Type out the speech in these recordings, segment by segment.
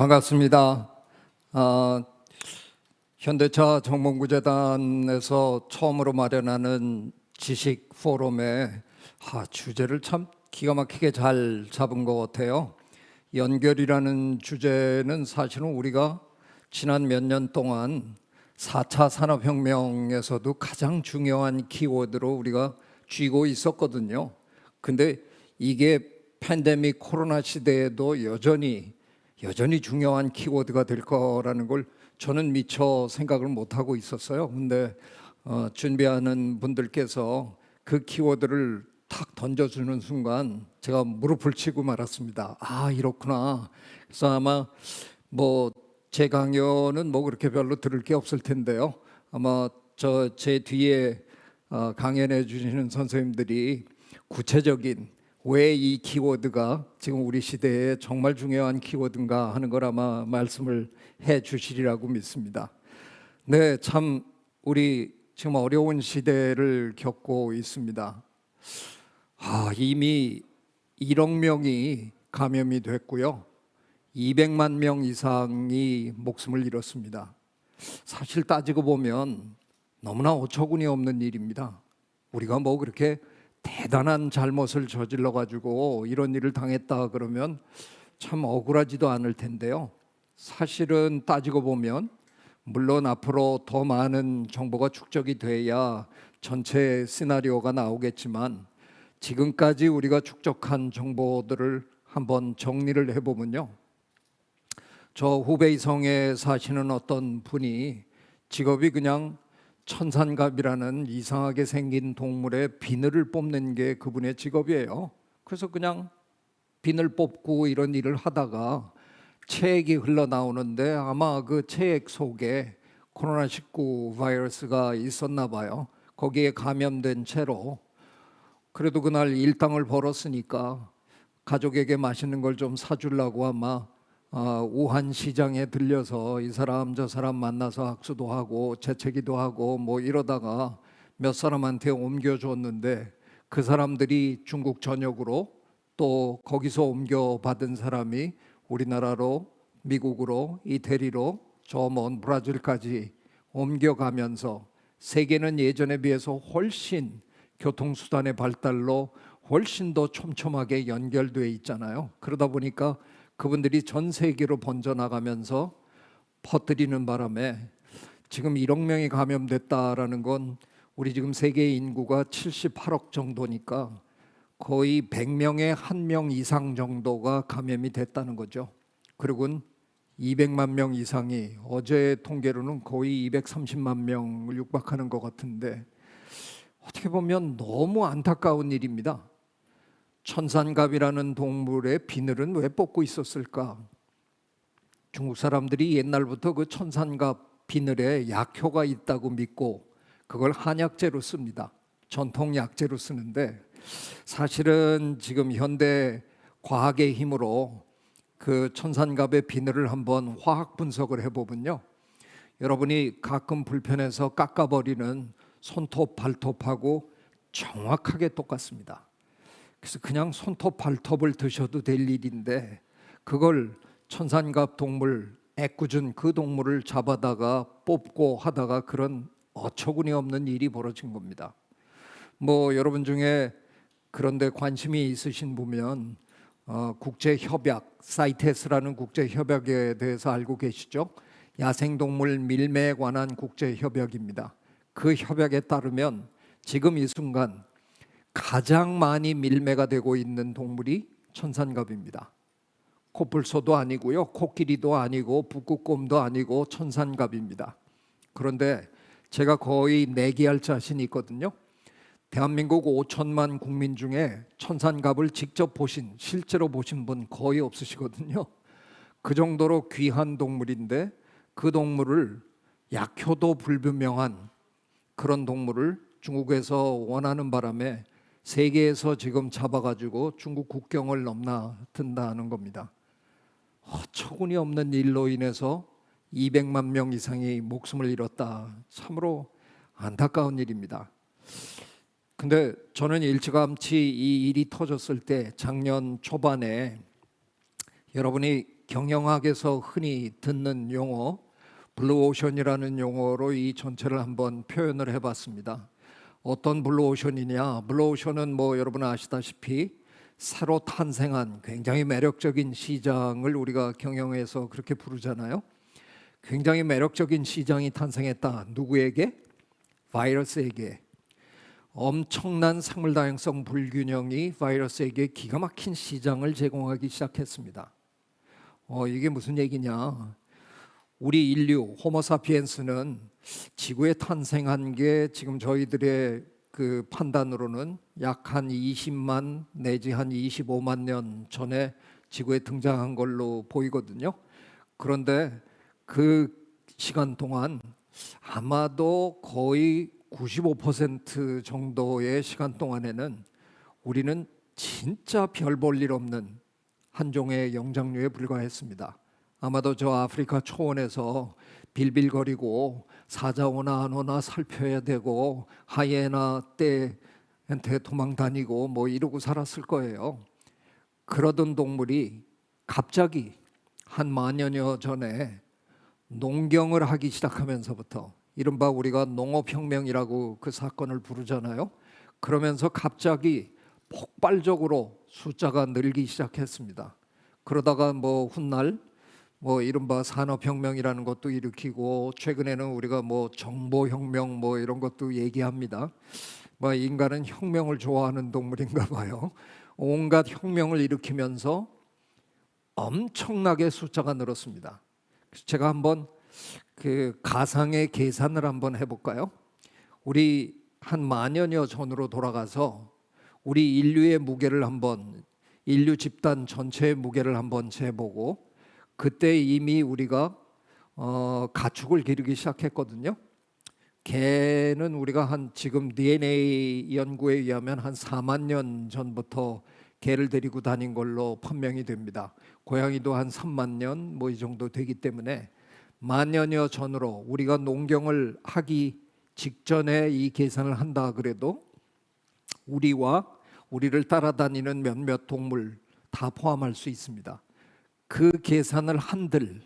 반갑습니다. 아, 현대차 정봉구재단에서 처음으로 마련하는 지식 포럼의 주제를 참 기가 막히게 잘 잡은 것 같아요. 연결이라는 주제는 사실은 우리가 지난 몇 년 동안 4차 산업혁명에서도 가장 중요한 키워드로 우리가 쥐고 있었거든요. 근데 이게 팬데믹 코로나 시대에도 여전히 중요한 키워드가 될 거라는 걸 저는 미처 생각을 못 하고 있었어요. 근데 준비하는 분들께서 그 키워드를 탁 던져주는 순간 제가 무릎을 치고 말았습니다. 이렇구나. 그래서 아마 뭐 제 강연은 뭐 그렇게 별로 들을 게 없을 텐데요. 아마 제 뒤에 강연해 주시는 선생님들이 구체적인 왜 이 키워드가 지금 우리 시대에 정말 중요한 키워드인가 하는 걸 아마 말씀을 해 주시리라고 믿습니다. 네, 참 우리 지금 어려운 시대를 겪고 있습니다. 이미 1억 명이 감염이 됐고요. 200만 명 이상이 목숨을 잃었습니다. 사실 따지고 보면 너무나 어처구니 없는 일입니다. 우리가 뭐 그렇게 대단한 잘못을 저질러 가지고 이런 일을 당했다 그러면 참 억울하지도 않을 텐데요. 사실은 따지고 보면 물론 앞으로 더 많은 정보가 축적이 돼야 전체 시나리오가 나오겠지만 지금까지 우리가 축적한 정보들을 한번 정리를 해보면요. 저 후베이성에 사시는 어떤 분이 직업이 그냥 천산갑이라는 이상하게 생긴 동물의 비늘을 뽑는 게 그분의 직업이에요. 그래서 그냥 비늘 뽑고 이런 일을 하다가 체액이 흘러나오는데 아마 그 체액 속에 코로나19 바이러스가 있었나 봐요. 거기에 감염된 채로 그래도 그날 일당을 벌었으니까 가족에게 맛있는 걸 좀 사주려고 아마 우한 시장에 들려서 이 사람 저 사람 만나서 악수도 하고 재채기도 하고 뭐 이러다가 몇 사람한테 옮겨줬는데 그 사람들이 중국 전역으로 또 거기서 옮겨받은 사람이 우리나라로 미국으로 이태리로 저 먼 브라질까지 옮겨가면서 세계는 예전에 비해서 훨씬 교통수단의 발달로 훨씬 더 촘촘하게 연결돼 있잖아요. 그러다 보니까 그분들이 전 세계로 번져나가면서 퍼뜨리는 바람에 지금 1억 명이 감염됐다라는 건 우리 지금 세계 인구가 78억 정도니까 거의 100명에 1명 이상 정도가 감염이 됐다는 거죠. 그리고 200만 명 이상이 어제 통계로는 거의 230만 명을 육박하는 것 같은데 어떻게 보면 너무 안타까운 일입니다. 천산갑이라는 동물의 비늘은 왜 뽑고 있었을까? 중국 사람들이 옛날부터 그 천산갑 비늘에 약효가 있다고 믿고 그걸 한약재로 씁니다. 전통 약재로 쓰는데 사실은 지금 현대 과학의 힘으로 그 천산갑의 비늘을 한번 화학 분석을 해보면요. 여러분이 가끔 불편해서 깎아버리는 손톱, 발톱하고 정확하게 똑같습니다. 그래서 그냥 손톱, 발톱을 드셔도 될 일인데 그걸 천산갑 동물, 애꿎은 그 동물을 잡아다가 뽑고 하다가 그런 어처구니 없는 일이 벌어진 겁니다. 뭐 여러분 중에 그런데 관심이 있으신 분면 국제협약, 사이테스라는 국제협약에 대해서 알고 계시죠? 야생동물 밀매에 관한 국제협약입니다. 그 협약에 따르면 지금 이 순간 가장 많이 밀매가 되고 있는 동물이 천산갑입니다. 코뿔소도 아니고요, 코끼리도 아니고 북극곰도 아니고 천산갑입니다. 그런데 제가 거의 내기할 자신이 있거든요. 대한민국 5천만 국민 중에 천산갑을 직접 보신, 실제로 보신 분 거의 없으시거든요. 그 정도로 귀한 동물인데 그 동물을 약효도 불분명한 그런 동물을 중국에서 원하는 바람에 세계에서 지금 잡아가지고 중국 국경을 넘나든다는 겁니다. 어처구니 없는 일로 인해서 200만 명 이상이 목숨을 잃었다. 참으로 안타까운 일입니다. 근데 저는 일찌감치 이 일이 터졌을 때 작년 초반에 여러분이 경영학에서 흔히 듣는 용어 블루오션이라는 용어로 이 전체를 한번 표현을 해봤습니다. 어떤 블루오션이냐? 블루오션은 뭐 여러분 아시다시피 새로 탄생한 굉장히 매력적인 시장을 우리가 경영에서 그렇게 부르잖아요. 굉장히 매력적인 시장이 탄생했다. 누구에게? 바이러스에게. 엄청난 생물 다양성 불균형이 바이러스에게 기가 막힌 시장을 제공하기 시작했습니다. 이게 무슨 얘기냐? 우리 인류 호모사피엔스는 지구에 탄생한 게 지금 저희들의 그 판단으로는 약 한 20만 내지 한 25만 년 전에 지구에 등장한 걸로 보이거든요. 그런데 그 시간 동안 아마도 거의 95% 정도의 시간 동안에는 우리는 진짜 별 볼 일 없는 한 종의 영장류에 불과했습니다. 아마도 저 아프리카 초원에서 빌빌거리고 사자 오나 안 오나 살펴야 되고 하이에나 떼한테 도망 다니고 뭐 이러고 살았을 거예요. 그러던 동물이 갑자기 한 만여년 전에 농경을 하기 시작하면서부터, 이른바 우리가 농업혁명이라고 그 사건을 부르잖아요. 그러면서 갑자기 폭발적으로 숫자가 늘기 시작했습니다. 그러다가 뭐 훗날 뭐 이른바 산업혁명이라는 것도 일으키고, 최근에는 우리가 뭐 정보혁명 뭐 이런 것도 얘기합니다. 뭐 인간은 혁명을 좋아하는 동물인가 봐요. 온갖 혁명을 일으키면서 엄청나게 숫자가 늘었습니다. 제가 한번 그 가상의 계산을 한번 해볼까요? 우리 한 만여년 전으로 돌아가서 우리 인류의 무게를 한번, 인류 집단 전체의 무게를 한번 재보고, 그때 이미 우리가 가축을 기르기 시작했거든요. 개는 우리가 한 지금 DNA 연구에 의하면 한 4만 년 전부터 개를 데리고 다닌 걸로 판명이 됩니다. 고양이도 한 3만 년 뭐 이 정도 되기 때문에 만년여 전으로 우리가 농경을 하기 직전에 이 계산을 한다 그래도 우리와 우리를 따라다니는 몇몇 동물 다 포함할 수 있습니다. 그 계산을 한들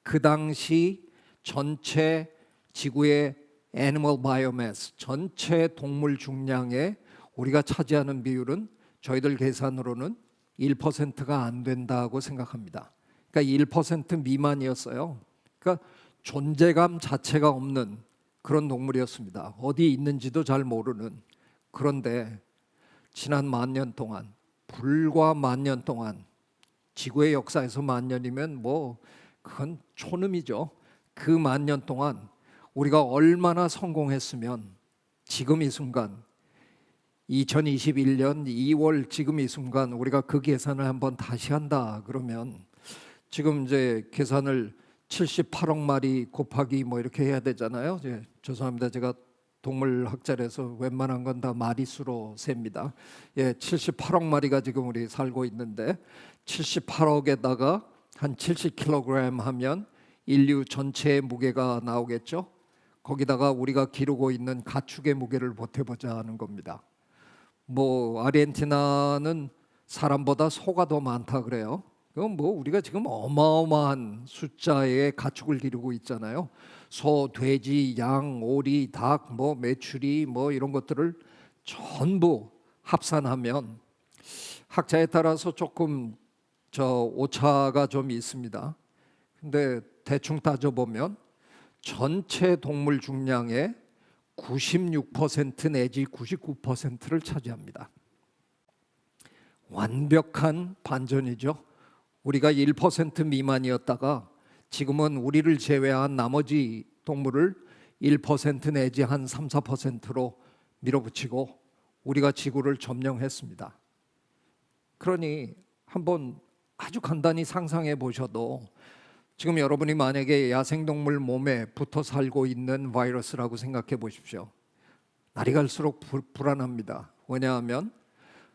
그 당시 전체 지구의 애니멀 바이오매스, 전체 동물 중량에 우리가 차지하는 비율은 저희들 계산으로는 1%가 안 된다고 생각합니다. 그러니까 1% 미만이었어요. 그러니까 존재감 자체가 없는 그런 동물이었습니다. 어디 있는지도 잘 모르는. 그런데 지난 만년 동안, 불과 만년 동안, 지구의 역사에서 만년이면 뭐 그건 초능이죠. 그 만년 동안 우리가 얼마나 성공했으면 지금 이 순간 2021년 2월 지금 이 순간 우리가 그 계산을 한번 다시 한다 그러면 지금 이제 계산을 78억 마리 곱하기 뭐 이렇게 해야 되잖아요. 죄송합니다. 제가 동물학자라서 웬만한 건 다 마리수로 셉니다. 78억 마리가 지금 우리 살고 있는데 78억에다가 한 70kg 하면 인류 전체의 무게가 나오겠죠. 거기다가 우리가 기르고 있는 가축의 무게를 보태보자 하는 겁니다. 뭐 아르헨티나는 사람보다 소가 더 많다 그래요. 그건 뭐 우리가 지금 어마어마한 숫자의 가축을 기르고 있잖아요. 소, 돼지, 양, 오리, 닭, 뭐 메추리 뭐 이런 것들을 전부 합산하면 학자에 따라서 조금 오차가 좀 있습니다. 근데 대충 따져보면 전체 동물 중량의 96% 내지 99%를 차지합니다. 완벽한 반전이죠. 우리가 1% 미만이었다가 지금은 우리를 제외한 나머지 동물을 1% 내지 한 3, 4%로 밀어붙이고 우리가 지구를 점령했습니다. 그러니 한번 아주 간단히 상상해 보셔도 지금 여러분이 만약에 야생동물 몸에 붙어 살고 있는 바이러스라고 생각해 보십시오. 날이 갈수록 불안합니다. 왜냐하면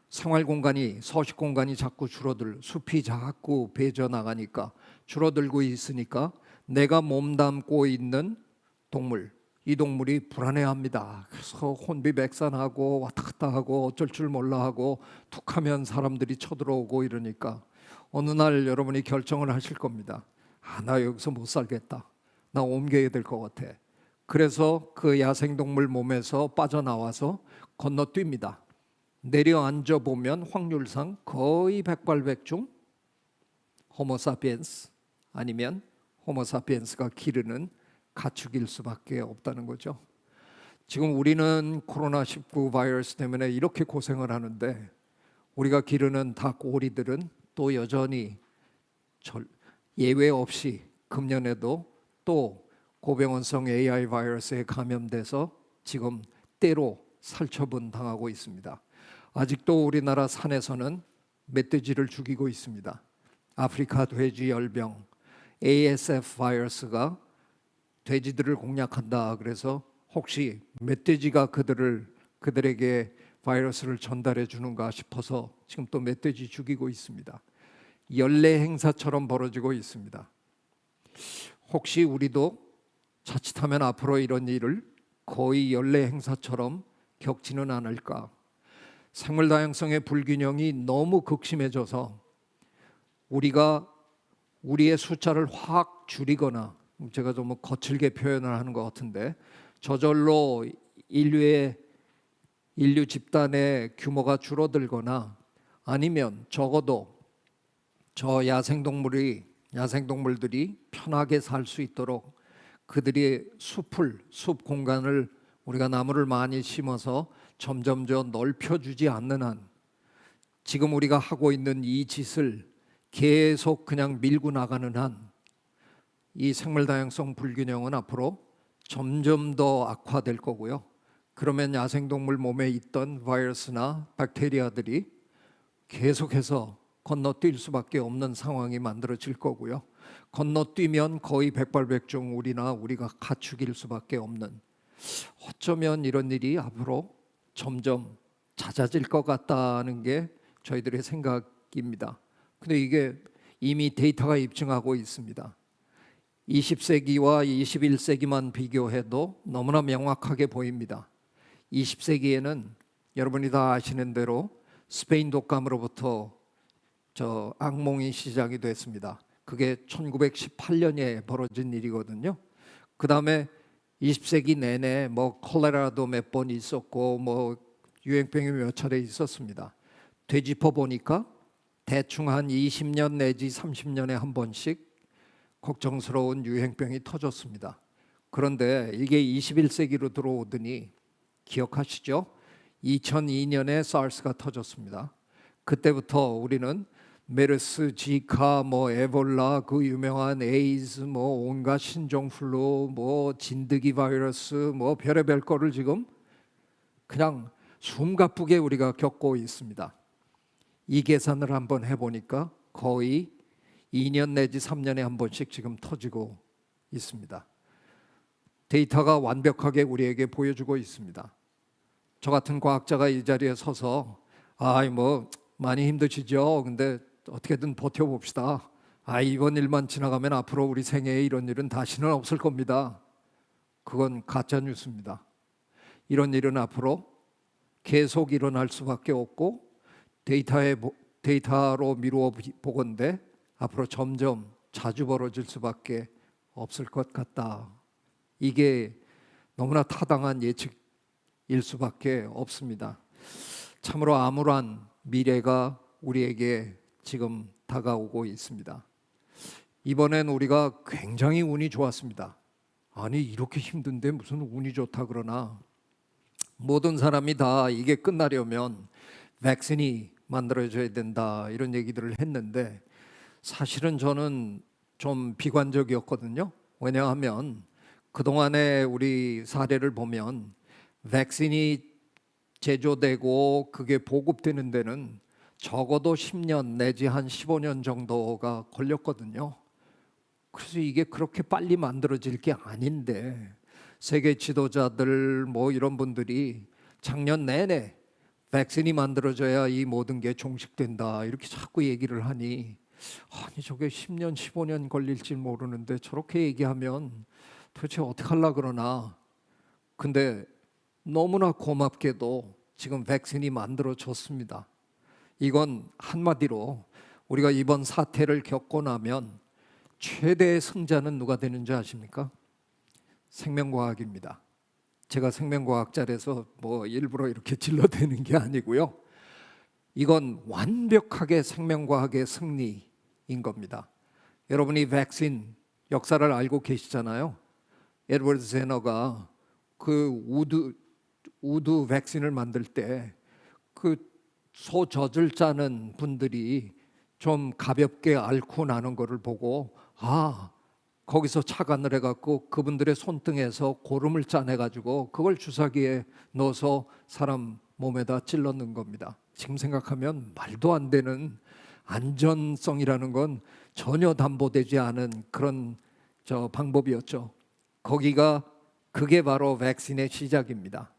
생활 공간이, 서식 공간이 자꾸 숲이 자꾸 배져 나가니까, 줄어들고 있으니까 내가 몸담고 있는 동물, 이 동물이 불안해합니다. 그래서 혼비백산하고 왔다 갔다 하고 어쩔 줄 몰라 하고 툭하면 사람들이 쳐들어오고 이러니까 어느 날 여러분이 결정을 하실 겁니다. 나 여기서 못 살겠다. 나 옮겨야 될 것 같아. 그래서 그 야생동물 몸에서 빠져나와서 건너뜁니다. 내려앉아 보면 확률상 거의 백발백중 호모사피엔스 아니면 호모사피엔스가 기르는 가축일 수밖에 없다는 거죠. 지금 우리는 코로나19 바이러스 때문에 이렇게 고생을 하는데 우리가 기르는 닭, 오리들은 또 여전히 예외 없이 금년에도 또 고병원성 AI 바이러스에 감염돼서 지금 때로 살처분 당하고 있습니다. 아직도 우리나라 산에서는 멧돼지를 죽이고 있습니다. 아프리카 돼지 열병 ASF 바이러스가 돼지들을 공략한다. 그래서 혹시 멧돼지가 그들에게 바이러스를 전달해 주는가 싶어서 지금 또 멧돼지 죽이고 있습니다. 연례 행사처럼 벌어지고 있습니다. 혹시 우리도 자칫하면 앞으로 이런 일을 거의 연례 행사처럼 겪지는 않을까? 생물 다양성의 불균형이 너무 극심해져서 우리가 우리의 숫자를 확 줄이거나, 제가 좀 거칠게 표현을 하는 것 같은데, 저절로 인류 집단의 규모가 줄어들거나 아니면 적어도 저 야생동물들이 편하게 살 수 있도록 그들이 숲 공간을 우리가 나무를 많이 심어서 점점 넓혀주지 않는 한 지금 우리가 하고 있는 이 짓을 계속 그냥 밀고 나가는 한 이 생물 다양성 불균형은 앞으로 점점 더 악화될 거고요. 그러면 야생동물 몸에 있던 바이러스나 박테리아들이 계속해서 건너뛸 수밖에 없는 상황이 만들어질 거고요. 건너뛰면 거의 백발백중 우리가 가축일 수밖에 없는, 어쩌면 이런 일이 앞으로 점점 잦아질 것 같다는 게 저희들의 생각입니다. 근데 이게 이미 데이터가 입증하고 있습니다. 20세기와 21세기만 비교해도 너무나 명확하게 보입니다. 20세기에는 여러분이 다 아시는 대로 스페인 독감으로부터 악몽이 시작이 됐습니다. 그게 1918년에 벌어진 일이거든요. 그 다음에 20세기 내내 콜레라도 몇 번 있었고 유행병이 몇 차례 있었습니다. 되짚어 보니까 대충 한 20년 내지 30년에 한 번씩 걱정스러운 유행병이 터졌습니다. 그런데 이게 21세기로 들어오더니 기억하시죠? 2002년에 사르스가 터졌습니다. 그때부터 우리는 메르스, 지카, 에볼라, 그 유명한 에이즈, 온갖 신종플루, 진드기 바이러스, 별의별 거를 지금 그냥 숨가쁘게 우리가 겪고 있습니다. 이 계산을 한번 해보니까 거의 2년 내지 3년에 한 번씩 지금 터지고 있습니다. 데이터가 완벽하게 우리에게 보여주고 있습니다. 저 같은 과학자가 이 자리에 서서 많이 힘드시죠? 근데 어떻게든 버텨봅시다. 이번 일만 지나가면 앞으로 우리 생애에 이런 일은 다시는 없을 겁니다. 그건 가짜 뉴스입니다. 이런 일은 앞으로 계속 일어날 수밖에 없고 데이터로 미루어 보건대 앞으로 점점 자주 벌어질 수밖에 없을 것 같다. 이게 너무나 타당한 예측일 수밖에 없습니다. 참으로 암울한 미래가 우리에게 지금 다가오고 있습니다. 이번엔 우리가 굉장히 운이 좋았습니다. 아니 이렇게 힘든데 무슨 운이 좋다 그러나, 모든 사람이 다 이게 끝나려면 백신이 만들어져야 된다 이런 얘기들을 했는데, 사실은 저는 좀 비관적이었거든요. 왜냐하면 그동안의 우리 사례를 보면 백신이 제조되고 그게 보급되는 데는 적어도 10년 내지 한 15년 정도가 걸렸거든요. 그래서 이게 그렇게 빨리 만들어질 게 아닌데, 세계 지도자들 이런 분들이 작년 내내 백신이 만들어져야 이 모든 게 종식된다 이렇게 자꾸 얘기를 하니, 아니 저게 10년 15년 걸릴지 모르는데 저렇게 얘기하면 도대체 어떻게 하려고 그러나. 근데 너무나 고맙게도 지금 백신이 만들어졌습니다. 이건 한마디로 우리가 이번 사태를 겪고 나면 최대의 승자는 누가 되는지 아십니까? 생명과학입니다. 제가 생명과학자라서 뭐 일부러 이렇게 질러대는 게 아니고요. 이건 완벽하게 생명과학의 승리인 겁니다. 여러분이 백신 역사를 알고 계시잖아요. 에드워드 제너가 그 우드 백신을 만들 때 그 소젖을 짜는 분들이 좀 가볍게 앓고 나는 거를 보고 거기서 착안을 해갖고 그분들의 손등에서 고름을 짜내가지고 그걸 주사기에 넣어서 사람 몸에다 찔러 넣은 겁니다. 지금 생각하면 말도 안 되는, 안전성이라는 건 전혀 담보되지 않은 그런 방법이었죠. 그게 바로 백신의 시작입니다.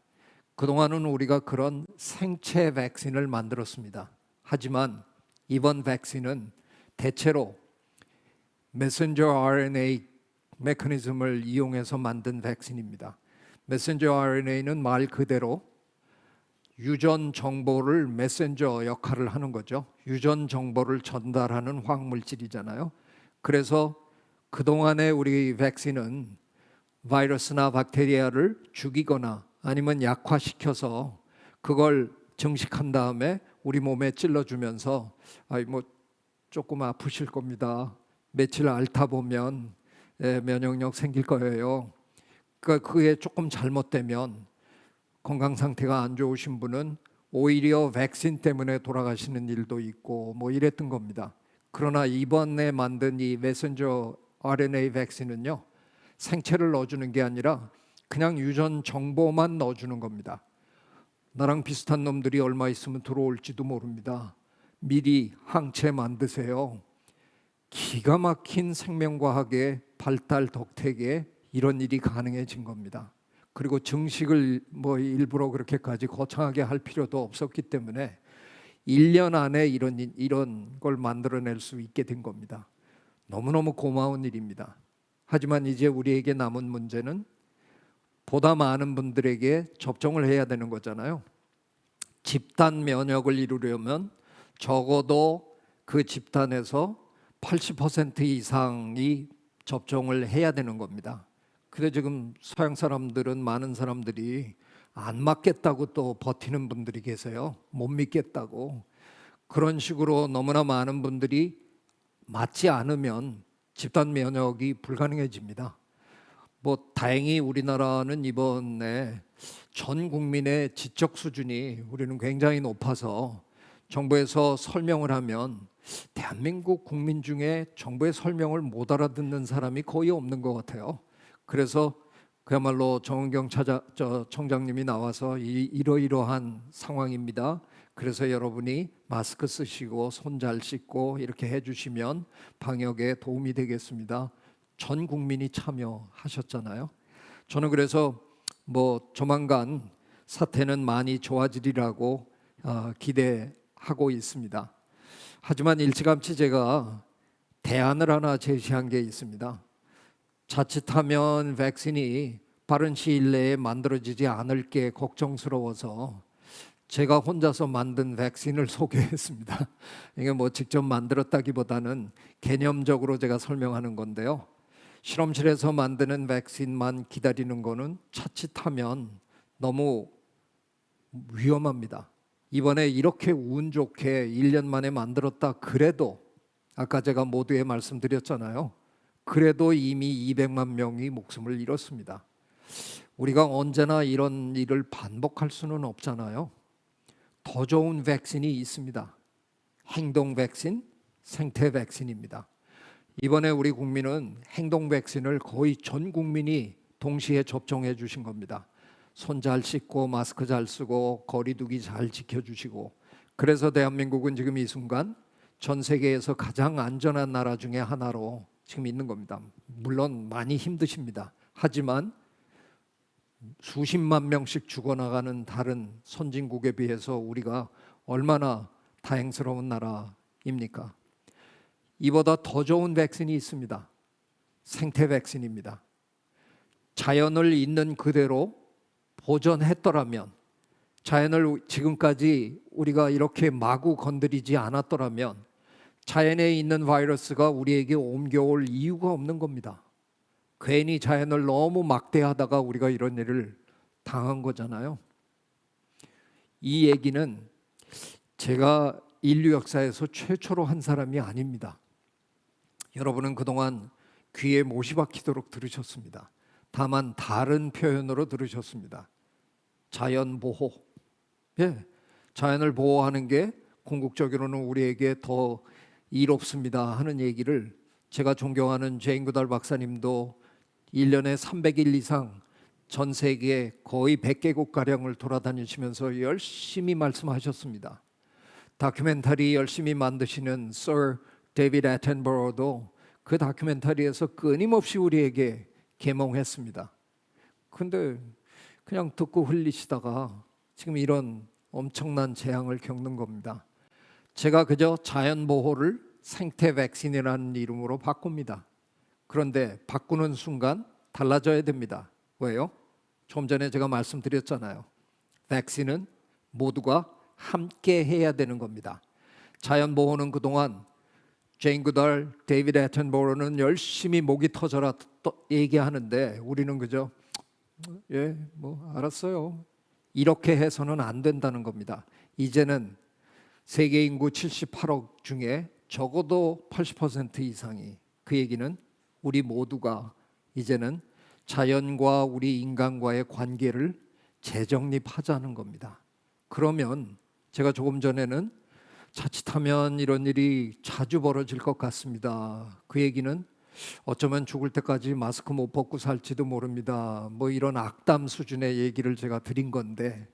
그동안은 우리가 그런 생체 백신을 만들었습니다. 하지만 이번 백신은 대체로 메신저 RNA 메커니즘을 이용해서 만든 백신입니다. 메신저 RNA는 말 그대로 유전 정보를 메신저 역할을 하는 거죠. 유전 정보를 전달하는 화학물질이잖아요. 그래서 그동안의 우리 백신은 바이러스나 박테리아를 죽이거나 아니면 약화시켜서 그걸 증식한 다음에 우리 몸에 찔러주면서 뭐 조금 아프실 겁니다. 며칠 앓다 보면 면역력 생길 거예요. 그러니까 그게 조금 잘못되면 건강 상태가 안 좋으신 분은 오히려 백신 때문에 돌아가시는 일도 있고 뭐 이랬던 겁니다. 그러나 이번에 만든 이 메신저 RNA 백신은요, 생체를 넣어주는 게 아니라 그냥 유전 정보만 넣어주는 겁니다. 나랑 비슷한 놈들이 얼마 있으면 들어올지도 모릅니다. 미리 항체 만드세요. 기가 막힌 생명과학의 발달 덕택에 이런 일이 가능해진 겁니다. 그리고 증식을 뭐 일부러 그렇게까지 거창하게 할 필요도 없었기 때문에 1년 안에 이런 걸 만들어낼 수 있게 된 겁니다. 너무너무 고마운 일입니다. 하지만 이제 우리에게 남은 문제는 보다 많은 분들에게 접종을 해야 되는 거잖아요. 집단 면역을 이루려면 적어도 그 집단에서 80% 이상이 접종을 해야 되는 겁니다. 근데 지금 서양 사람들은, 많은 사람들이 안 맞겠다고 또 버티는 분들이 계세요. 못 믿겠다고. 그런 식으로 너무나 많은 분들이 맞지 않으면 집단 면역이 불가능해집니다. 뭐 다행히 우리나라는 이번에 전 국민의 지적 수준이 우리는 굉장히 높아서 정부에서 설명을 하면 대한민국 국민 중에 정부의 설명을 못 알아듣는 사람이 거의 없는 것 같아요. 그래서 그야말로 정은경 청장님이 나와서 이러이러한 상황입니다. 그래서 여러분이 마스크 쓰시고 손 잘 씻고 이렇게 해주시면 방역에 도움이 되겠습니다. 전 국민이 참여하셨잖아요. 저는 그래서 뭐 조만간 사태는 많이 좋아지리라고 기대하고 있습니다. 하지만 일찌감치 제가 대안을 하나 제시한 게 있습니다. 자칫하면 백신이 빠른 시일 내에 만들어지지 않을 게 걱정스러워서 제가 혼자서 만든 백신을 소개했습니다. 이게 뭐 직접 만들었다기보다는 개념적으로 제가 설명하는 건데요. 실험실에서 만드는 백신만 기다리는 거는 자칫하면 너무 위험합니다. 이번에 이렇게 운 좋게 1년 만에 만들었다 그래도 아까 제가 모두에 말씀드렸잖아요. 그래도 이미 200만 명이 목숨을 잃었습니다. 우리가 언제나 이런 일을 반복할 수는 없잖아요. 더 좋은 백신이 있습니다. 행동 백신, 생태 백신입니다. 이번에 우리 국민은 행동 백신을 거의 전 국민이 동시에 접종해 주신 겁니다. 손 잘 씻고 마스크 잘 쓰고 거리 두기 잘 지켜주시고, 그래서 대한민국은 지금 이 순간 전 세계에서 가장 안전한 나라 중에 하나로 지금 있는 겁니다. 물론 많이 힘드십니다. 하지만 수십만 명씩 죽어나가는 다른 선진국에 비해서 우리가 얼마나 다행스러운 나라입니까? 이보다 더 좋은 백신이 있습니다. 생태 백신입니다. 자연을 있는 그대로 보존했더라면, 자연을 지금까지 우리가 이렇게 마구 건드리지 않았더라면 자연에 있는 바이러스가 우리에게 옮겨올 이유가 없는 겁니다. 괜히 자연을 너무 막대하다가 우리가 이런 일을 당한 거잖아요. 이 얘기는 제가 인류 역사에서 최초로 한 사람이 아닙니다. 여러분은 그동안 귀에 못이 박히도록 들으셨습니다. 다만 다른 표현으로 들으셨습니다. 자연 보호. 예, 자연을 보호하는 게 궁극적으로는 우리에게 더 이롭습니다 하는 얘기를 제가 존경하는 제인 구달 박사님도 1년에 300일 이상 전 세계 거의 100개국 가량을 돌아다니시면서 열심히 말씀하셨습니다. 다큐멘터리 열심히 만드시는 Sir David Attenborough도 그 다큐멘터리에서 끊임없이 우리에게 계몽했습니다. 근데 그냥 듣고 흘리시다가 지금 이런 엄청난 재앙을 겪는 겁니다. 제가 그저 자연보호를 생태 백신이라는 이름으로 바꿉니다. 그런데 바꾸는 순간 달라져야 됩니다. 왜요? 좀 전에 제가 말씀드렸잖아요. 백신은 모두가 함께 해야 되는 겁니다. 자연보호는 그동안 제인 구달, 데이비드 애튼버러는 열심히 목이 터져라 얘기하는데 우리는 그저 알았어요. 이렇게 해서는 안 된다는 겁니다. 이제는 세계 인구 78억 중에 적어도 80% 이상이, 그 얘기는 우리 모두가 이제는 자연과 우리 인간과의 관계를 재정립하자는 겁니다. 그러면 제가 조금 전에는 자칫하면 이런 일이 자주 벌어질 것 같습니다. 그 얘기는 어쩌면 죽을 때까지 마스크 못 벗고 살지도 모릅니다. 이런 악담 수준의 얘기를 제가 드린 건데,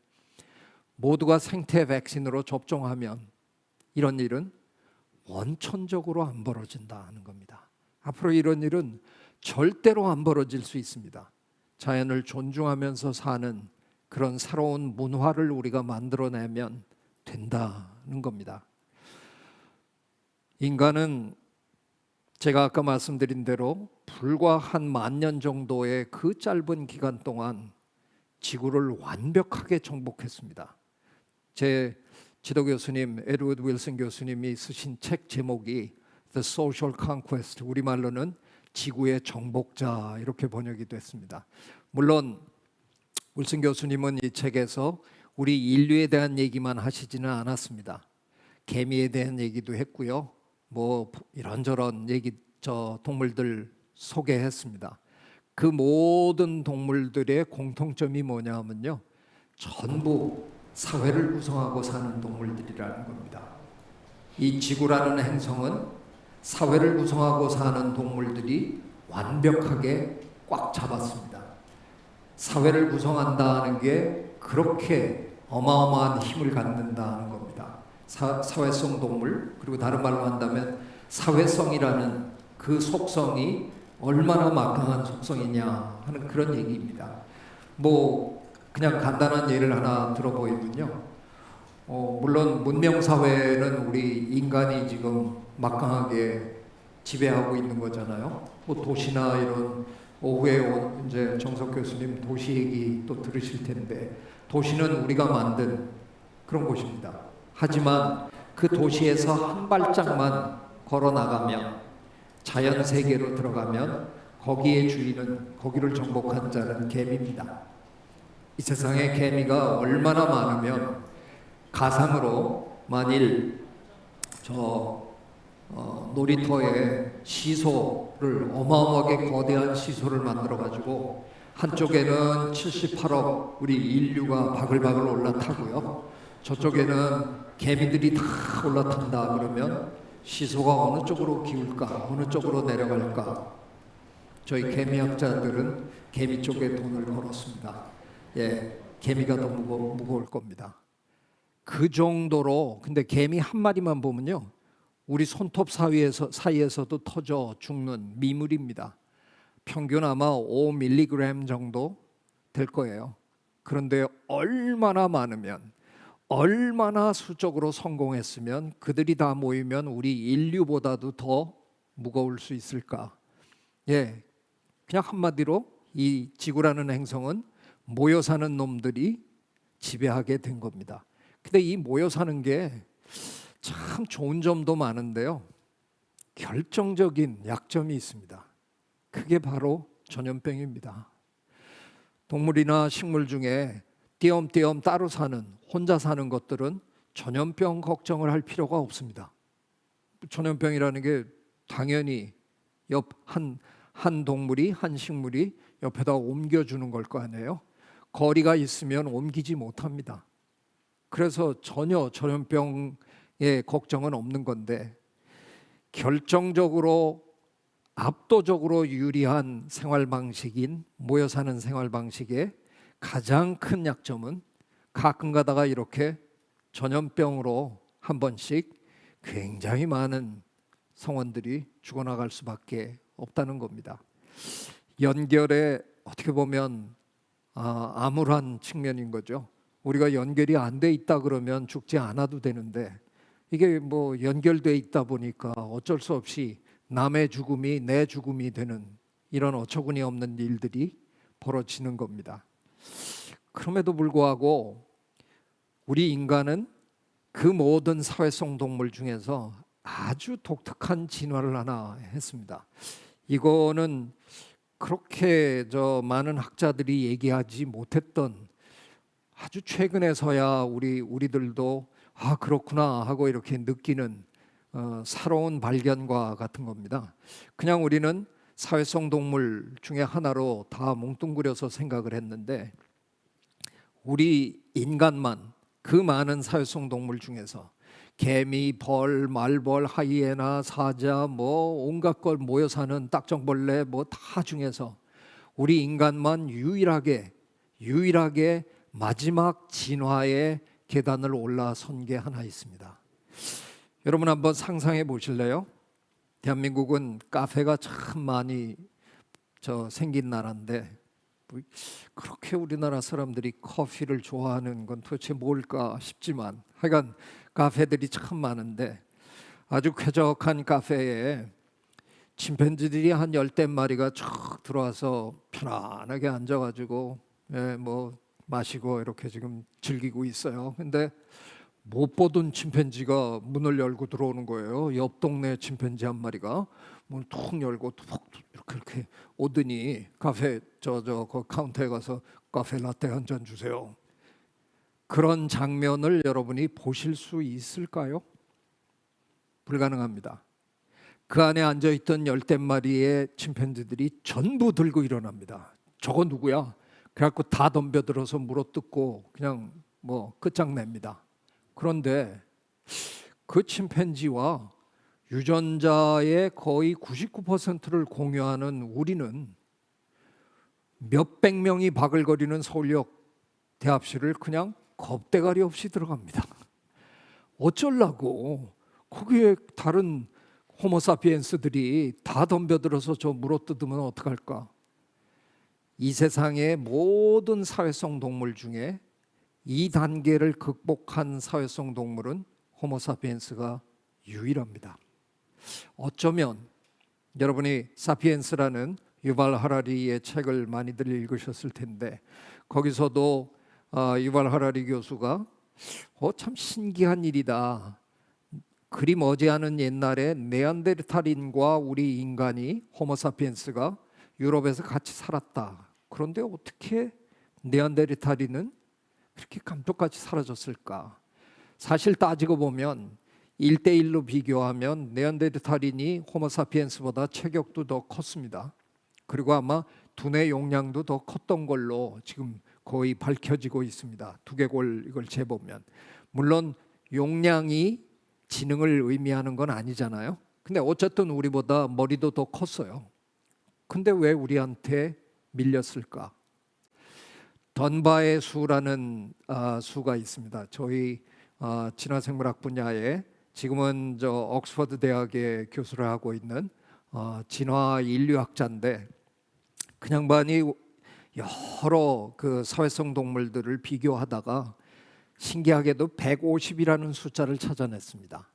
모두가 생태 백신으로 접종하면 이런 일은 원천적으로 안 벌어진다는 겁니다. 앞으로 이런 일은 절대로 안 벌어질 수 있습니다. 자연을 존중하면서 사는 그런 새로운 문화를 우리가 만들어내면 된다는 겁니다. 인간은 제가 아까 말씀드린 대로 불과 한 10,000년 정도의 그 짧은 기간 동안 지구를 완벽하게 정복했습니다. 제 지도 교수님 에드워드 윌슨 교수님이 쓰신 책 제목이 The Social Conquest, 우리말로는 지구의 정복자, 이렇게 번역이 됐습니다. 물론 윌슨 교수님은 이 책에서 우리 인류에 대한 얘기만 하시지는 않았습니다. 개미에 대한 얘기도 했고요. 이런저런 동물들 소개했습니다. 그 모든 동물들의 공통점이 뭐냐면요, 전부 사회를 구성하고 사는 동물들이라는 겁니다. 이 지구라는 행성은 사회를 구성하고 사는 동물들이 완벽하게 꽉 잡았습니다. 사회를 구성한다는 게 그렇게 어마어마한 힘을 갖는다는 겁니다. 사회성 동물, 그리고 다른 말로 한다면 사회성이라는 그 속성이 얼마나 막강한 속성이냐 하는 그런 얘기입니다. 그냥 간단한 예를 하나 들어보이면요, 물론 문명사회는 우리 인간이 지금 막강하게 지배하고 있는 거잖아요. 도시나 이런, 오후에 이제 정석 교수님 도시 얘기 또 들으실 텐데, 도시는 우리가 만든 그런 곳입니다. 하지만 그 도시에서 한 발짝만 걸어 나가면, 자연 세계로 들어가면 거기의 주인은, 거기를 정복한 자는 개미입니다. 이 세상에 개미가 얼마나 많으면 가상으로 만일 놀이터에 시소를, 어마어마하게 거대한 시소를 만들어 가지고 한쪽에는 78억 우리 인류가 바글바글 올라타고요, 저쪽에는 개미들이 다 올라탄다 그러면 시소가 어느 쪽으로 기울까, 어느 쪽으로 내려갈까? 저희 개미학자들은 개미 쪽에 돈을 걸었습니다. 개미가 더 무거울 겁니다. 그 정도로. 근데 개미 한 마리만 보면요, 우리 손톱 사이에서도 터져 죽는 미물입니다. 평균 아마 5mg 정도 될 거예요. 그런데 얼마나 많으면, 얼마나 수적으로 성공했으면 그들이 다 모이면 우리 인류보다도 더 무거울 수 있을까? 그냥 한마디로 이 지구라는 행성은 모여 사는 놈들이 지배하게 된 겁니다. 근데 이 모여 사는 게 참 좋은 점도 많은데요, 결정적인 약점이 있습니다. 그게 바로 전염병입니다. 동물이나 식물 중에 띄엄띄엄 따로 사는, 혼자 사는 것들은 전염병 걱정을 할 필요가 없습니다. 전염병이라는 게 당연히 한 동물이, 한 식물이 옆에다 옮겨주는 걸 거 아니에요. 거리가 있으면 옮기지 못합니다. 그래서 전혀 전염병의 걱정은 없는 건데, 결정적으로 압도적으로 유리한 생활 방식인 모여 사는 생활 방식의 가장 큰 약점은 가끔 가다가 이렇게 전염병으로 한 번씩 굉장히 많은 성원들이 죽어나갈 수밖에 없다는 겁니다. 연결에 어떻게 보면 암울한 측면인 거죠. 우리가 연결이 안 돼 있다 그러면 죽지 않아도 되는데, 이게 뭐 연결돼 있다 보니까 어쩔 수 없이 남의 죽음이 내 죽음이 되는 이런 어처구니 없는 일들이 벌어지는 겁니다. 그럼에도 불구하고 우리 인간은 그 모든 사회성 동물 중에서 아주 독특한 진화를 하나 했습니다. 이거는 그렇게 많은 학자들이 얘기하지 못했던, 아주 최근에서야 우리들도 그렇구나 하고 이렇게 느끼는 새로운 발견과 같은 겁니다. 그냥 우리는 사회성 동물 중에 하나로 다 뭉뚱그려서 생각을 했는데, 우리 인간만 그 많은 사회성 동물 중에서 개미, 벌, 말벌, 하이에나, 사자, 뭐 온갖 걸 모여 사는 딱정벌레 뭐 다 중에서 우리 인간만 유일하게 마지막 진화의 계단을 올라선 게 하나 있습니다. 여러분 한번 상상해 보실래요? 대한민국은 카페가 참 많이 생긴 나라인데, 그렇게 우리나라 사람들이 커피를 좋아하는 건 도대체 뭘까 싶지만, 하여간 카페들이 참 많은데, 아주 쾌적한 카페에 침팬지들이 한 10대 마리가 쭉 들어와서 편안하게 앉아가지고 뭐 마시고 이렇게 지금 즐기고 있어요. 근데 못 보던 침팬지가 문을 열고 들어오는 거예요. 옆 동네 침팬지 한 마리가 문을 툭 열고 툭 이렇게 오더니 카페 그 카운터에 가서 카페 라떼 한 잔 주세요. 그런 장면을 여러분이 보실 수 있을까요? 불가능합니다. 그 안에 앉아있던 10대 마리의 침팬지들이 전부 들고 일어납니다. 저거 누구야? 그래갖고 다 덤벼들어서 물어뜯고 그냥 뭐 끝장냅니다. 그런데 그 침팬지와 유전자의 거의 99%를 공유하는 우리는 몇백 명이 바글거리는 서울역 대합실을 그냥 겁대가리 없이 들어갑니다. 어쩌려고 거기에 다른 호모사피엔스들이 다 덤벼들어서 저 물어뜯으면 어떡할까? 이 세상의 모든 사회성 동물 중에 이 단계를 극복한 사회성 동물은 호모사피엔스가 유일합니다. 어쩌면 여러분이 사피엔스라는 유발 하라리의 책을 많이들 읽으셨을 텐데, 거기서도 유발 하라리 교수가 참 신기한 일이다. 그리 머지않은 옛날에 네안데르탈인과 우리 인간이 호모사피엔스가 유럽에서 같이 살았다. 그런데 어떻게 네안데르탈인은 그렇게 감쪽같이 사라졌을까? 사실 따지고 보면 1대1로 비교하면 네안데르탈인이 호모사피엔스보다 체격도 더 컸습니다. 그리고 아마 두뇌 용량도 더 컸던 걸로 지금 거의 밝혀지고 있습니다. 두개골 이걸 재보면. 물론 용량이 지능을 의미하는 건 아니잖아요. 근데 어쨌든 우리보다 머리도 더 컸어요. 근데 왜 우리한테 밀렸을까? 던바의 수라는 수가 있습니다. 저희 진화생물학 분야에 지금은 옥스퍼드 대학의 교수를 하고 있는 진화 인류학자인데, 그 양반이 여러 그 사회성 동물들을 비교하다가 신기하게도 150이라는 숫자를 찾아냈습니다.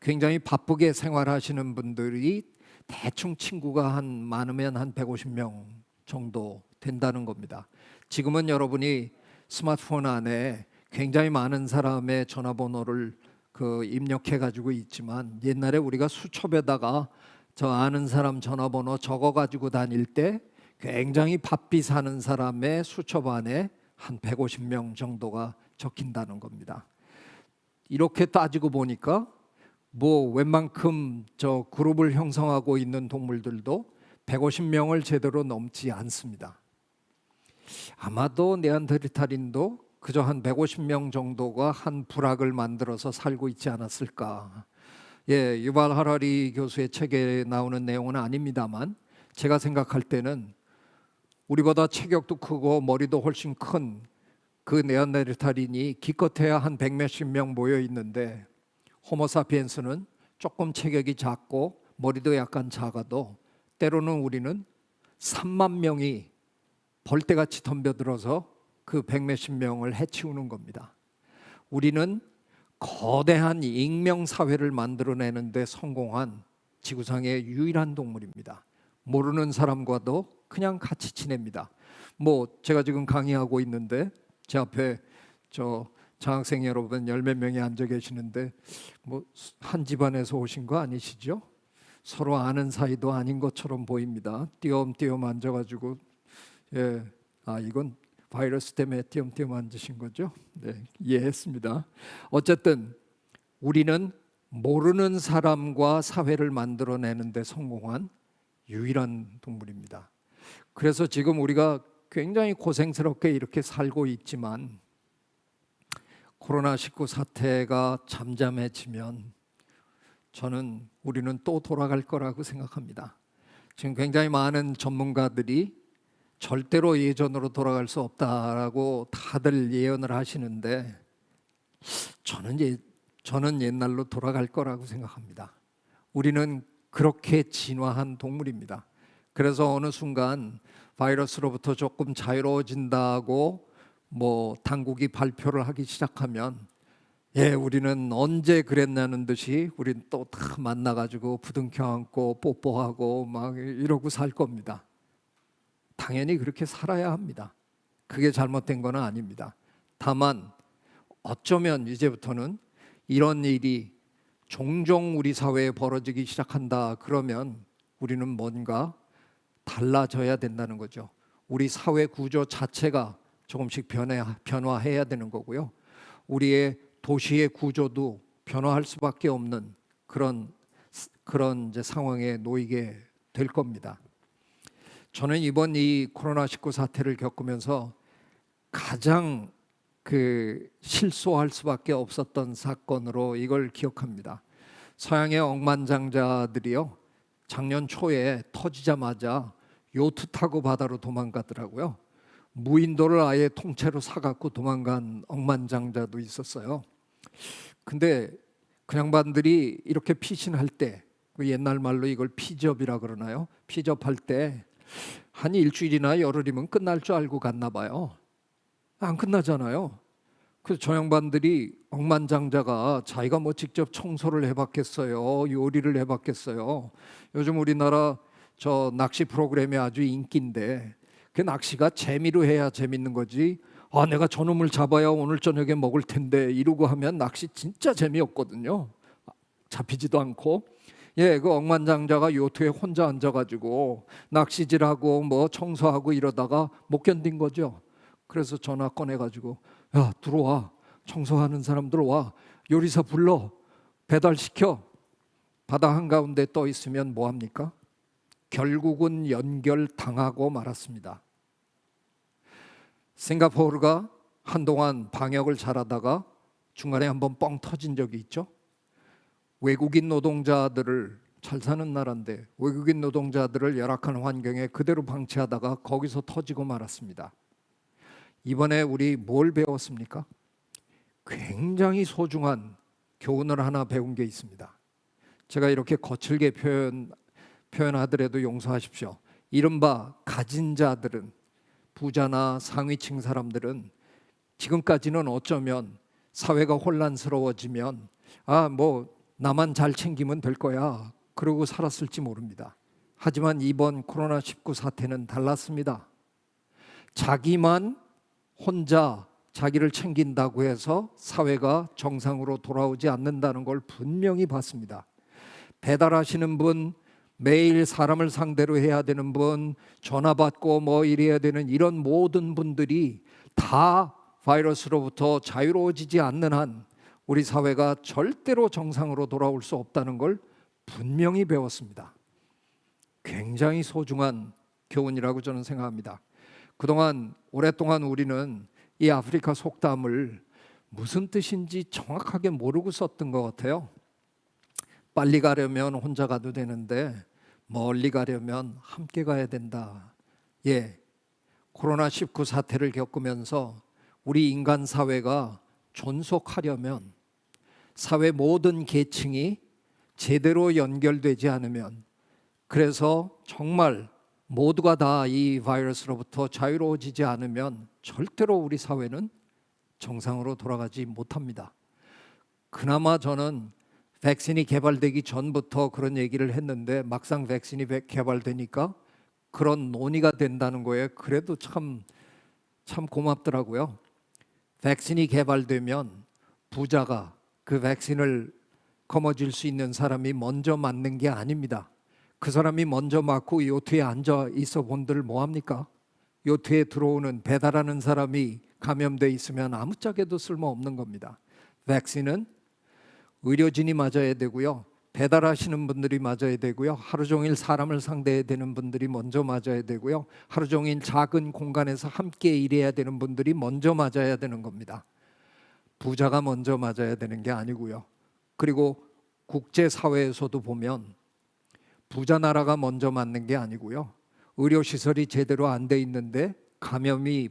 굉장히 바쁘게 생활하시는 분들이 대충 친구가 많으면 한 150명 정도 된다는 겁니다. 지금은 여러분이 스마트폰 안에 굉장히 많은 사람의 전화번호를 입력해 가지고 있지만 옛날에 우리가 수첩에다가 저 아는 사람 전화번호 적어 가지고 다닐 때 굉장히 바삐 사는 사람의 수첩 안에 한 150명 정도가 적힌다는 겁니다. 이렇게 따지고 보니까 뭐 웬만큼 저 그룹을 형성하고 있는 동물들도 150명을 제대로 넘지 않습니다. 아마도 네안데르탈인도 그저 한 150명 정도가 한 부락을 만들어서 살고 있지 않았을까. 예, 유발 하라리 교수의 책에 나오는 내용은 아닙니다만 제가 생각할 때는 우리보다 체격도 크고 머리도 훨씬 큰 그 네안데르탈인이 기껏해야 한 100몇십 명 모여 있는데 호모사피엔스는 조금 체격이 작고 머리도 약간 작아도 때로는 우리는 3만 명이 벌떼같이 덤벼들어서 그 100몇십 명을 해치우는 겁니다. 우리는 거대한 익명사회를 만들어내는 데 성공한 지구상의 유일한 동물입니다. 모르는 사람과도 그냥 같이 지냅니다. 뭐 제가 지금 강의하고 있는데 제 앞에 저 장학생 여러분 열 몇 명이 앉아 계시는데 뭐 한 집안에서 오신 거 아니시죠? 서로 아는 사이도 아닌 것처럼 보입니다. 띄엄띄엄 앉아가지고 이건 바이러스 때문에 띄엄띄엄 앉으신 거죠? 네, 이해했습니다. 어쨌든 우리는 모르는 사람과 사회를 만들어내는 데 성공한 유일한 동물입니다. 그래서 지금 우리가 굉장히 고생스럽게 이렇게 살고 있지만 코로나19 사태가 잠잠해지면 저는 우리는 또 돌아갈 거라고 생각합니다. 지금 굉장히 많은 전문가들이 절대로 예전으로 돌아갈 수 없다라고 다들 예언을 하시는데 저는 옛날로 돌아갈 거라고 생각합니다. 우리는 그렇게 진화한 동물입니다. 그래서 어느 순간 바이러스로부터 조금 자유로워진다고 뭐 당국이 발표를 하기 시작하면 우리는 언제 그랬냐는 듯이 우린 또 다 만나가지고 부둥켜 안고 뽀뽀하고 막 이러고 살 겁니다. 당연히 그렇게 살아야 합니다. 그게 잘못된 건 아닙니다. 다만 어쩌면 이제부터는 이런 일이 종종 우리 사회에 벌어지기 시작한다 그러면 우리는 뭔가 달라져야 된다는 거죠. 우리 사회 구조 자체가 조금씩 변화해야 되는 거고요. 우리의 도시의 구조도 변화할 수밖에 없는 그런 이제 상황에 놓이게 될 겁니다. 저는 이번 이 코로나19 사태를 겪으면서 가장 실소할 수밖에 없었던 사건으로 이걸 기억합니다. 서양의 억만장자들이요, 작년 초에 터지자마자 요트 타고 바다로 도망가더라고요. 무인도를 아예 통째로 사갖고 도망간 억만장자도 있었어요. 근데 그 양반들이 이렇게 피신할 때, 옛날 말로 이걸 피접이라 그러나요? 피접할 때 한 일주일이나 열흘이면 끝날 줄 알고 갔나 봐요. 안 끝나잖아요. 그래서 저 양반들이 억만장자가 자기가 뭐 직접 청소를 해봤겠어요, 요리를 해봤겠어요. 요즘 우리나라 저 낚시 프로그램이 아주 인기인데 그 낚시가 재미로 해야 재밌는 거지. 내가 저놈을 잡아야 오늘 저녁에 먹을 텐데 이러고 하면 낚시 진짜 재미없거든요. 잡히지도 않고. 그 억만장자가 요트에 혼자 앉아가지고 낚시질하고 뭐 청소하고 이러다가 못 견딘 거죠. 그래서 전화 꺼내가지고 야, 들어와, 청소하는 사람들 와, 요리사 불러, 배달시켜. 바다 한가운데 떠 있으면 뭐합니까? 결국은 연결당하고 말았습니다. 싱가포르가 한동안 방역을 잘하다가 중간에 한번 뻥 터진 적이 있죠. 외국인 노동자들을, 잘 사는 나라인데 외국인 노동자들을 열악한 환경에 그대로 방치하다가 거기서 터지고 말았습니다. 이번에 우리 뭘 배웠습니까? 굉장히 소중한 교훈을 하나 배운 게 있습니다. 제가 이렇게 거칠게 표현하더라도 용서하십시오. 이른바 가진 자들은, 부자나 상위층 사람들은 지금까지는 어쩌면 사회가 혼란스러워지면 뭐 나만 잘 챙기면 될 거야 그러고 살았을지 모릅니다. 하지만 이번 코로나19 사태는 달랐습니다. 자기만 혼자 자기를 챙긴다고 해서 사회가 정상으로 돌아오지 않는다는 걸 분명히 봤습니다. 배달하시는 분, 매일 사람을 상대로 해야 되는 분, 전화 받고 뭐 이래야 되는 이런 모든 분들이 다 바이러스로부터 자유로워지지 않는 한 우리 사회가 절대로 정상으로 돌아올 수 없다는 걸 분명히 배웠습니다. 굉장히 소중한 교훈이라고 저는 생각합니다. 그동안 오랫동안 우리는 이 아프리카 속담을 무슨 뜻인지 정확하게 모르고 썼던 것 같아요. 빨리 가려면 혼자 가도 되는데 멀리 가려면 함께 가야 된다. 예, 코로나19 사태를 겪으면서 우리 인간 사회가 존속하려면 사회 모든 계층이 제대로 연결되지 않으면, 그래서 정말 모두가 다 이 바이러스로부터 자유로워지지 않으면 절대로 우리 사회는 정상으로 돌아가지 못합니다. 그나마 저는 백신이 개발되기 전부터 그런 얘기를 했는데 막상 백신이 개발되니까 그런 논의가 된다는 거에 그래도 참 고맙더라고요. 백신이 개발되면 부자가 그 백신을 거머쥘 수 있는 사람이 먼저 맞는 게 아닙니다. 그 사람이 먼저 맞고 요트에 앉아 있어 본들 뭐합니까? 요트에 들어오는 배달하는 사람이 감염돼 있으면 아무짝에도 쓸모없는 겁니다. 백신은 의료진이 맞아야 되고요, 배달하시는 분들이 맞아야 되고요, 하루 종일 사람을 상대해야 되는 분들이 먼저 맞아야 되고요, 하루 종일 작은 공간에서 함께 일해야 되는 분들이 먼저 맞아야 되는 겁니다. 부자가 먼저 맞아야 되는 게 아니고요. 그리고 국제사회에서도 보면 부자 나라가 먼저 맞는 게 아니고요, 의료시설이 제대로 안 돼 있는데 감염이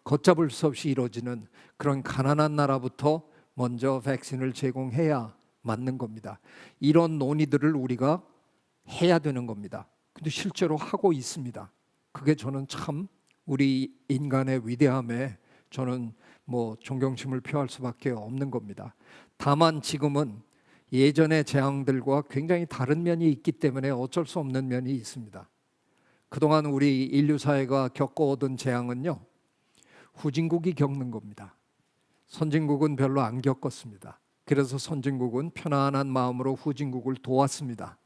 걷잡을 수 없이 이루어지는 그런 가난한 나라부터 먼저 백신을 제공해야 맞는 겁니다. 이런 논의들을 우리가 해야 되는 겁니다. 근데 실제로 하고 있습니다. 그게 저는 참 우리 인간의 위대함에 저는 존경심을 표할 수밖에 없는 겁니다. 다만 지금은 예전의 재앙들과 굉장히 다른 면이 있기 때문에 어쩔 수 없는 면이 있습니다. 그동안 우리 인류 사회가 겪어오던 재앙은요, 후진국이 겪는 겁니다. 선진국은 별로 안 겪었습니다. 그래서 선진국은 편안한 마음으로 후진국을 도왔습니다.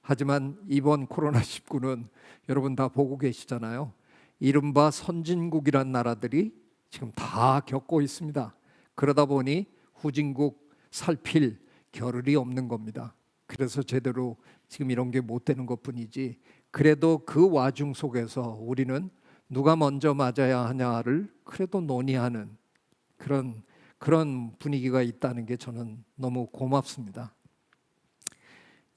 하지만 이번 코로나19는 여러분 다 보고 계시잖아요. 이른바 선진국이란 나라들이 지금 다 겪고 있습니다. 그러다 보니 후진국 살필 겨를이 없는 겁니다. 그래서 제대로 지금 이런 게 못 되는 것뿐이지, 그래도 그 와중 속에서 우리는 누가 먼저 맞아야 하냐를 그래도 논의하는 그런 분위기가 있다는 게 저는 너무 고맙습니다.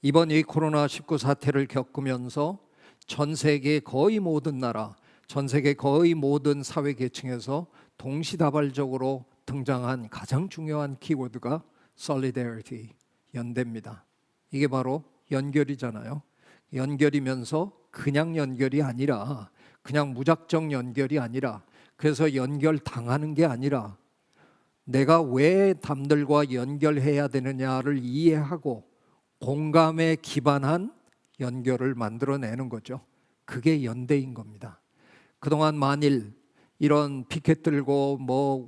이번 이 코로나19 사태를 겪으면서 전 세계 거의 모든 나라, 전 세계 거의 모든 사회 계층에서 동시다발적으로 등장한 가장 중요한 키워드가 solidarity, 연대입니다. 이게 바로 연결이잖아요. 연결이면서 그냥 연결이 아니라, 그냥 무작정 연결이 아니라, 그래서 연결 당하는 게 아니라 내가 왜 남들과 연결해야 되느냐를 이해하고 공감에 기반한 연결을 만들어내는 거죠. 그게 연대인 겁니다. 그동안 만일 이런 피켓 들고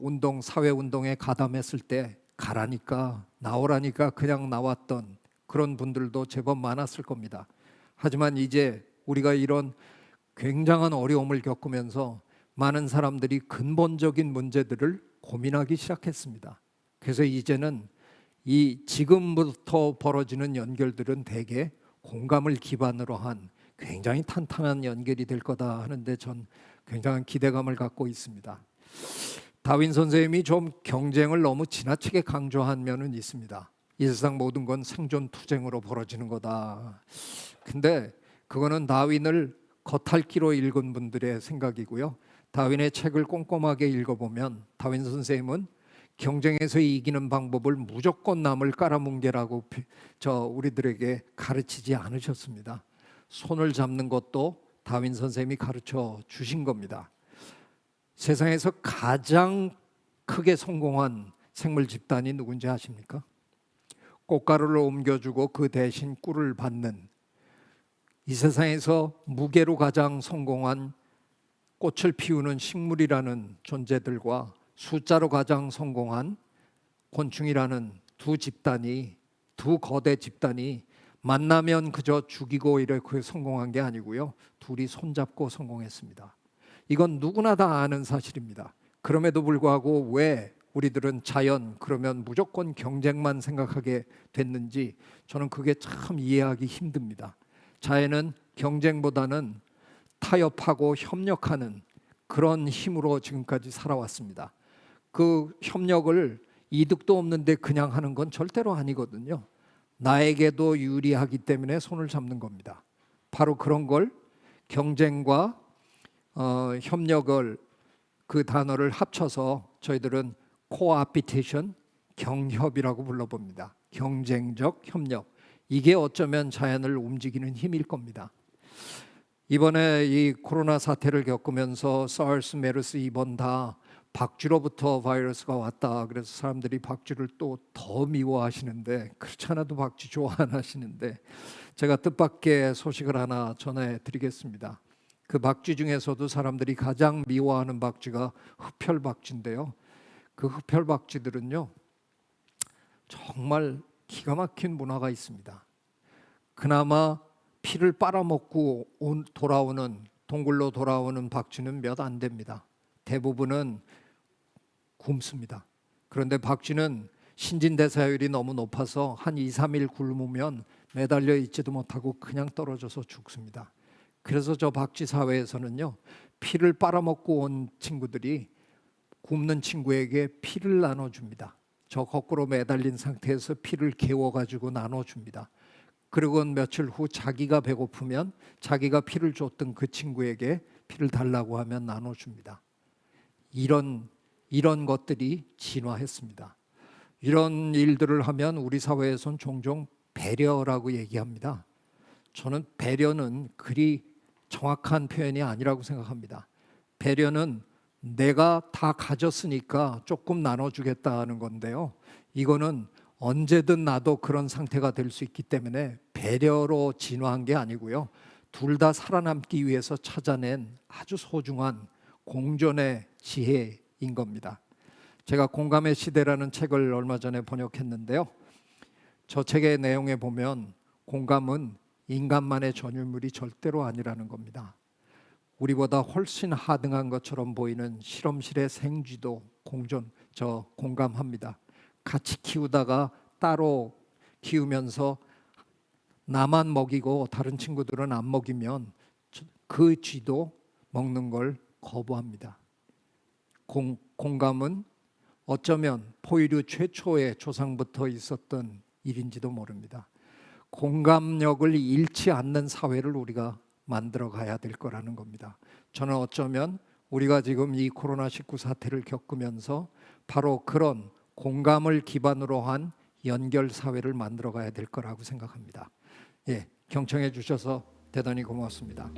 운동, 사회운동에 가담했을 때 가라니까, 나오라니까 그냥 나왔던 그런 분들도 제법 많았을 겁니다. 하지만 이제 우리가 이런 굉장한 어려움을 겪으면서 많은 사람들이 근본적인 문제들을 고민하기 시작했습니다. 그래서 이제는 이 지금부터 벌어지는 연결들은 대개 공감을 기반으로 한 굉장히 탄탄한 연결이 될 거다 하는데 전 굉장한 기대감을 갖고 있습니다. 다윈 선생님이 좀 경쟁을 너무 지나치게 강조한 면은 있습니다. 이 세상 모든 건 생존 투쟁으로 벌어지는 거다. 근데 그거는 다윈을 겉핥기로 읽은 분들의 생각이고요. 다윈의 책을 꼼꼼하게 읽어보면 다윈 선생님은 경쟁에서 이기는 방법을 무조건 남을 깔아뭉개라고 우리들에게 가르치지 않으셨습니다. 손을 잡는 것도 다윈 선생님이 가르쳐 주신 겁니다. 세상에서 가장 크게 성공한 생물 집단이 누군지 아십니까? 꽃가루를 옮겨주고 그 대신 꿀을 받는, 이 세상에서 무게로 가장 성공한 꽃을 피우는 식물이라는 존재들과 숫자로 가장 성공한 곤충이라는 두 거대 집단이 만나면 그저 죽이고 이렇게 성공한 게 아니고요. 둘이 손잡고 성공했습니다. 이건 누구나 다 아는 사실입니다. 그럼에도 불구하고 왜 우리들은 자연 그러면 무조건 경쟁만 생각하게 됐는지 저는 그게 참 이해하기 힘듭니다. 자연은 경쟁보다는 타협하고 협력하는 그런 힘으로 지금까지 살아왔습니다. 그 협력을 이득도 없는데 그냥 하는 건 절대로 아니거든요. 나에게도 유리하기 때문에 손을 잡는 겁니다. 바로 그런 걸 경쟁과 협력을 그 단어를 합쳐서 저희들은 코아피테이션, 경협이라고 불러봅니다. 경쟁적 협력. 이게 어쩌면 자연을 움직이는 힘일 겁니다. 이번에 이 코로나 사태를 겪으면서 사르스, 메르스, 이번 다 박쥐로부터 바이러스가 왔다. 그래서 사람들이 박쥐를 또 더 미워하시는데 그렇지 않아도 박쥐 좋아 안 하시는데 제가 뜻밖의 소식을 하나 전해드리겠습니다. 그 박쥐 중에서도 사람들이 가장 미워하는 박쥐가 흡혈박쥐인데요. 그 흡혈박쥐들은요 정말 기가 막힌 문화가 있습니다. 그나마 피를 빨아먹고 돌아오는 동굴로 돌아오는 박쥐는 몇 안 됩니다. 대부분은 굶습니다. 그런데 박쥐는 신진대사율이 너무 높아서 한 2, 3일 굶으면 매달려 있지도 못하고 그냥 떨어져서 죽습니다. 그래서 저 박쥐 사회에서는요 피를 빨아먹고 온 친구들이 굶는 친구에게 피를 나눠줍니다. 저 거꾸로 매달린 상태에서 피를 개워가지고 나눠줍니다. 그리고 며칠 후 자기가 배고프면 자기가 피를 줬던 그 친구에게 피를 달라고 하면 나눠줍니다. 이런 것들이 진화했습니다. 이런 일들을 하면 우리 사회에선 종종 배려라고 얘기합니다. 저는 배려는 그리 정확한 표현이 아니라고 생각합니다. 배려는 내가 다 가졌으니까 조금 나눠주겠다는 건데요. 이거는 언제든 나도 그런 상태가 될 수 있기 때문에 배려로 진화한 게 아니고요. 둘 다 살아남기 위해서 찾아낸 아주 소중한 공존의 지혜인 겁니다. 제가 공감의 시대라는 책을 얼마 전에 번역했는데요. 저 책의 내용에 보면 공감은 인간만의 전유물이 절대로 아니라는 겁니다. 우리보다 훨씬 하등한 것처럼 보이는 실험실의 생쥐도 공감합니다. 같이 키우다가 따로 키우면서 나만 먹이고 다른 친구들은 안 먹이면 그 쥐도 먹는 걸 거부합니다. 공감은 어쩌면 포유류 최초의 조상부터 있었던 일인지도 모릅니다. 공감력을 잃지 않는 사회를 우리가 만들어 가야 될 거라는 겁니다. 저는 어쩌면 우리가 지금 이 코로나19 사태를 겪으면서 바로 그런 공감을 기반으로 한 연결 사회를 만들어 가야 될 거라고 생각합니다. 예, 경청해 주셔서 대단히 고맙습니다.